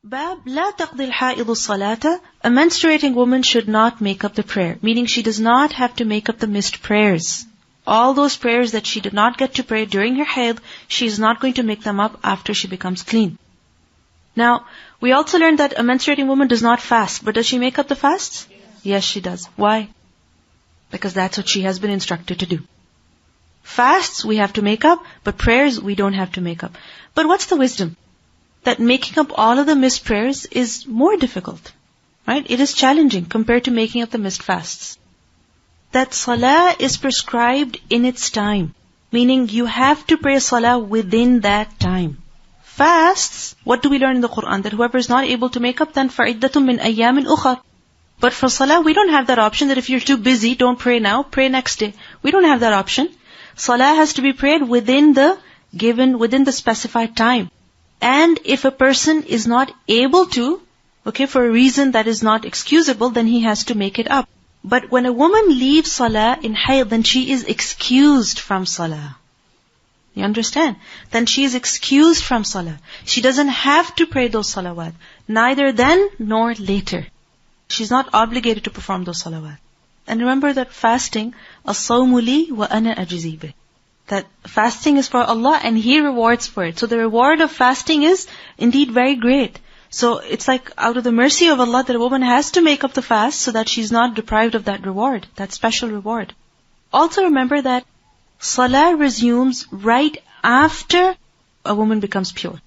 Bab La taqdi al-ha'id as-salata. A menstruating woman should not make up the prayer, meaning she does not have to make up the missed prayers. All those prayers that she did not get to pray during her haid, she is not going to make them up after she becomes clean. Now, we also learned that a menstruating woman does not fast, but does she make up the fasts? Yes, she does. Why? Because that's what she has been instructed to do. Fasts we have to make up, but prayers we don't have to make up. But what's the wisdom? That making up all of the missed prayers is more difficult, right? It is challenging compared to making up the missed fasts. That salah is prescribed in its time, meaning you have to pray salah within that time. Fasts, what do we learn in the Quran? That whoever is not able to make up, then فَعِدَّةٌ مِّنْ أَيَّامٍ أُخَرٍ. But for salah, we don't have that option that if you're too busy, don't pray now, pray next day. We don't have that option. Salah has to be prayed within the specified time. And if a person is not able to, for a reason that is not excusable, then he has to make it up. But when a woman leaves salah in hayd, then she is excused from salah. You understand? Then she is excused from salah. She doesn't have to pray those salawat, neither then nor later. She's not obligated to perform those salawat. And remember that fasting, as-sawmu li wa ana ajzi bih. That fasting is for Allah and He rewards for it. So the reward of fasting is indeed very great. So it's like out of the mercy of Allah that a woman has to make up the fast so that she's not deprived of that reward, that special reward. Also remember that salah resumes right after a woman becomes pure.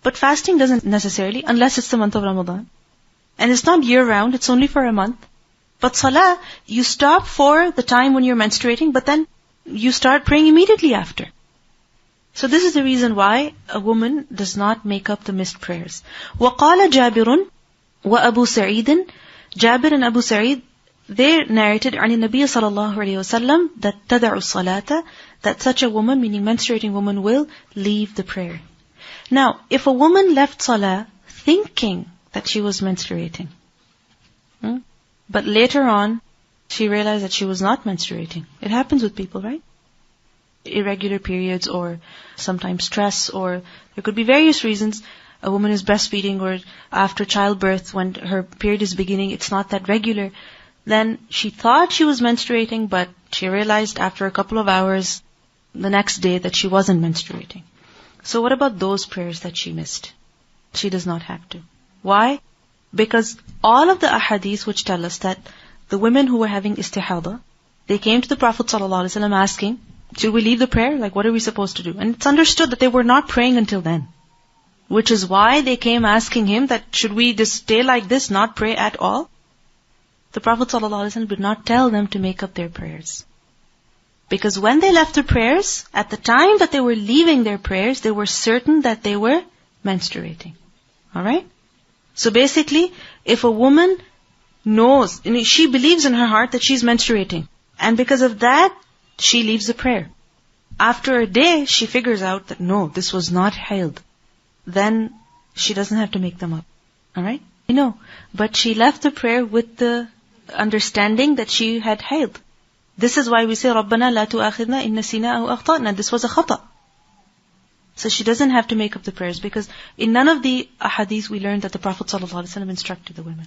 But fasting doesn't necessarily, unless it's the month of Ramadan. And it's not year-round, it's only for a month. But salah, you stop for the time when you're menstruating, but then you start praying immediately after. So this is the reason why a woman does not make up the missed prayers. وَقَالَ جَابِرٌ وَأَبُو سَعِيدٍ. Jabir and Abu Sa'id, they narrated عن النبي صلى الله عليه وسلم that تَدَعُ الصَّلَاةَ, that such a woman, meaning menstruating woman, will leave the prayer. Now, if a woman left salah thinking that she was menstruating, but later on, she realized that she was not menstruating. It happens with people, right? Irregular periods or sometimes stress, or there could be various reasons. A woman is breastfeeding or after childbirth when her period is beginning, it's not that regular. Then she thought she was menstruating, but she realized after a couple of hours the next day that she wasn't menstruating. So what about those prayers that she missed? She does not have to. Why? Because all of the ahadith which tell us that the women who were having istihada, they came to the Prophet ﷺ asking, should we leave the prayer? Like, what are we supposed to do? And it's understood that they were not praying until then. Which is why they came asking him that, should we just stay like this, not pray at all? The Prophet ﷺ did not tell them to make up their prayers. Because when they left the prayers, at the time that they were leaving their prayers, they were certain that they were menstruating. Alright? So basically, if a woman knows, she believes in her heart that she's menstruating, and because of that, she leaves the prayer. After a day, she figures out that no, this was not hayd. Then she doesn't have to make them up. Alright? But she left the prayer with the understanding that she had hayd. This is why we say, رَبَّنَا لَا تُؤَاخِذْنَا إِن نَسِينَا أَوْ أَخْطَأْنَا. This was a khata. So she doesn't have to make up the prayers, because in none of the ahadith we learned that the Prophet ﷺ instructed the women.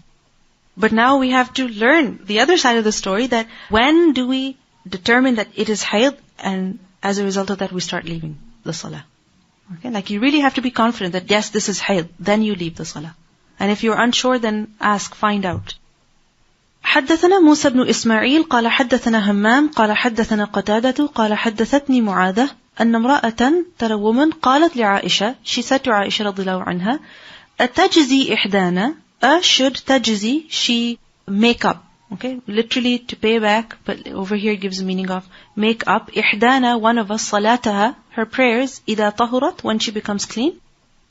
But now we have to learn the other side of the story, that when do we determine that it is hayd, and as a result of that we start leaving the salah. Okay, like you really have to be confident that yes, this is hayd, then you leave the salah. And if you're unsure, then ask, find out. حدثنا موسى بن إسماعيل قال حدثنا همام قال حدثنا قتادة قال حدثتني معاذة أن امرأة, that a woman, قالت لعائشة, she said to Aisha رضي الله عنها, أتجزي إحدانا, should تجزي, she make up. Okay, literally to pay back, but over here gives the meaning of make up. إحدانا, one of us, صلاتها, her prayers, إذا طهرت, when she becomes clean.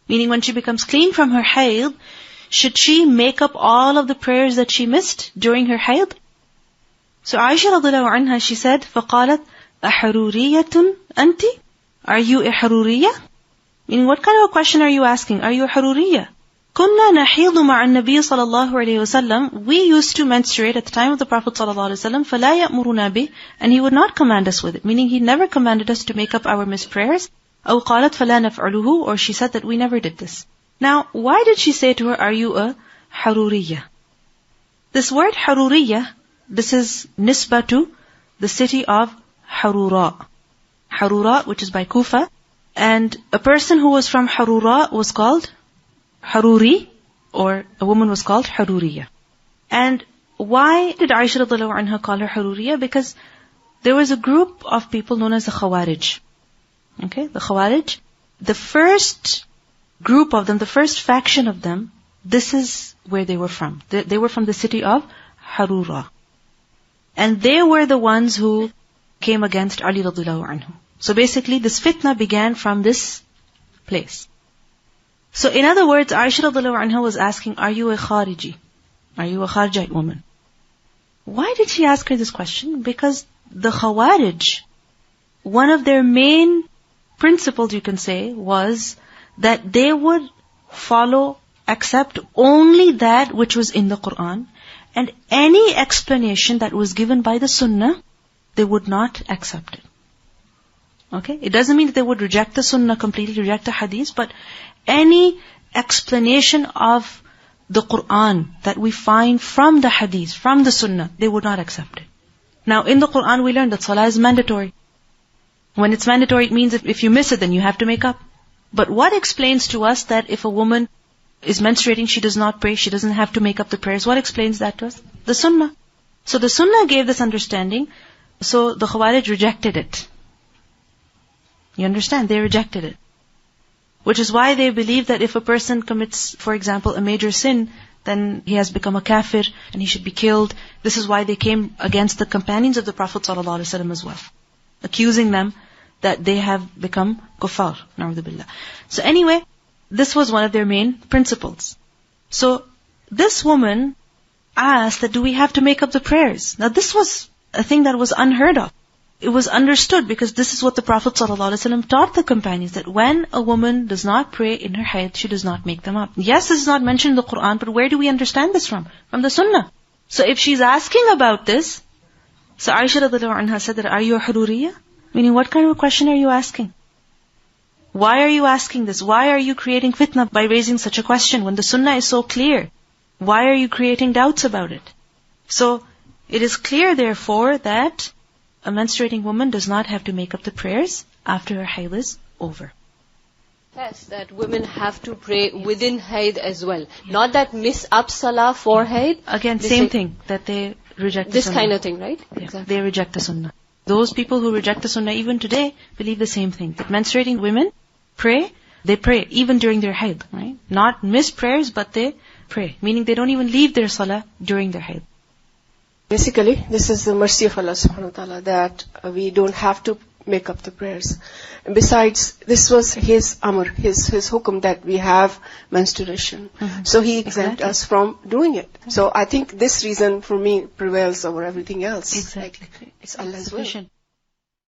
Meaning when she becomes clean from her hayd, should she make up all of the prayers that she missed during her hayd? So Aisha radiallahu anha, she said, فَقَالَتْ أَحَرُورِيَّةٌ أَنْتِ? Are you a haruriyya? Meaning, what kind of a question are you asking? Are you a haruriyya? كُنَّا نَحِيضُ مَعَ النَّبِيِّ صَلَى اللَّهُ عَلَيْهِ وَسَلَّمْ. We used to menstruate at the time of the Prophet ﷺ, فَلَا يَأْمُرُنَا بِهِ, and he would not command us with it. Meaning, he never commanded us to make up our missed prayers. أو قالت فَلَا نَفْعَلُهُ, or she said that we never did this. Now, why did she say to her, are you a Haruriyya? This word Haruriyya, this is nisba to the city of Huraura. Huraura, which is by Kufa. And a person who was from Huraura was called Haruri, or a woman was called Haruriyya. And why did Aisha radhiyallahu anha call her Haruriyya? Because there was a group of people known as the Khawarij. Okay, the Khawarij. The first group of them, the first faction of them, this is where they were from. They were from the city of Huraura. And they were the ones who came against Ali radhiyallahu anhu. So basically, this fitna began from this place. So in other words, Aisha radhiyallahu anha was asking, are you a Khariji? Are you a Kharijite woman? Why did she ask her this question? Because the Khawarij, one of their main principles, you can say, was that they would follow, accept only that which was in the Qur'an, and any explanation that was given by the Sunnah, they would not accept it. Okay? It doesn't mean that they would reject the Sunnah completely, reject the Hadith, but any explanation of the Qur'an that we find from the Hadith, from the Sunnah, they would not accept it. Now, in the Qur'an we learn that Salah is mandatory. When it's mandatory, it means if you miss it, then you have to make up. But what explains to us that if a woman is menstruating, she does not pray, she doesn't have to make up the prayers? What explains that to us? The Sunnah. So the Sunnah gave this understanding, so the Khawarij rejected it. You understand? They rejected it. Which is why they believe that if a person commits, for example, a major sin, then he has become a kafir and he should be killed. This is why they came against the companions of the Prophet ﷺ as well, accusing them that they have become kuffar. Na'udhu billah. So anyway, this was one of their main principles. So this woman asked that, do we have to make up the prayers? Now this was a thing that was unheard of. It was understood because this is what the Prophet ﷺ taught the companions, that when a woman does not pray in her hayd, she does not make them up. Yes, this is not mentioned in the Qur'an, but where do we understand this from? From the Sunnah. So if she's asking about this, so Aisha radhiyallahu anha said that, are you a Haruriyya? Meaning, what kind of a question are you asking? Why are you asking this? Why are you creating fitna by raising such a question when the Sunnah is so clear? Why are you creating doubts about it? So, it is clear therefore that a menstruating woman does not have to make up the prayers after her hayd is over. Yes, that women have to pray within hayd as well. Not that miss up salah for hayd. Again, same thing, that they reject the this Sunnah. Kind of thing, right? Yeah, exactly. They reject the Sunnah. Those people who reject the Sunnah even today believe the same thing, that menstruating women pray, they pray even during their hayd, right? Not miss prayers, but they pray. Meaning they don't even leave their salah during their hayd. Basically, this is the mercy of Allah subhanahu wa ta'ala, that we don't have to make up the prayers. And besides, this was His amr, His hukum, that we have menstruation. Mm-hmm. So He exempt us from doing it. Mm-hmm. So I think this reason for me prevails over everything else. Exactly. Like, it's Allah's will.